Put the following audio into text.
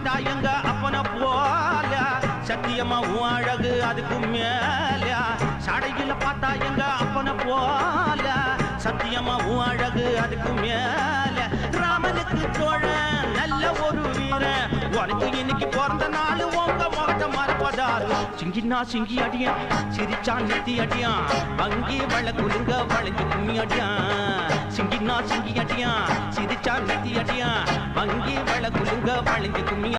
பார்த்தா எங்க அப்பன போல சத்தியமா உன் அழகு அதுக்கு மேல சடையில பார்த்தா எங்க அப்பன போல சத்தியமா உன் அழகு அதுக்கு மேல ராமனுக்கு தோழன் நல்ல ஒரு வீரன் உனக்கு இன்னைக்கு பிறந்த நாள் உங்க முகத்தை மறப்பதாரு சிங்கினா சிங்கி அடியான் சிரிச்சா நெத்தி அடியான் வங்கி வள குலுங்க வளைஞ்சு கும்மி அடியான் சிங்கினா சிங்கி அடியான் சிரிச்சா நெத்தி அடியான் வங்கி வள குலுங்க வளைஞ்சு கும்மி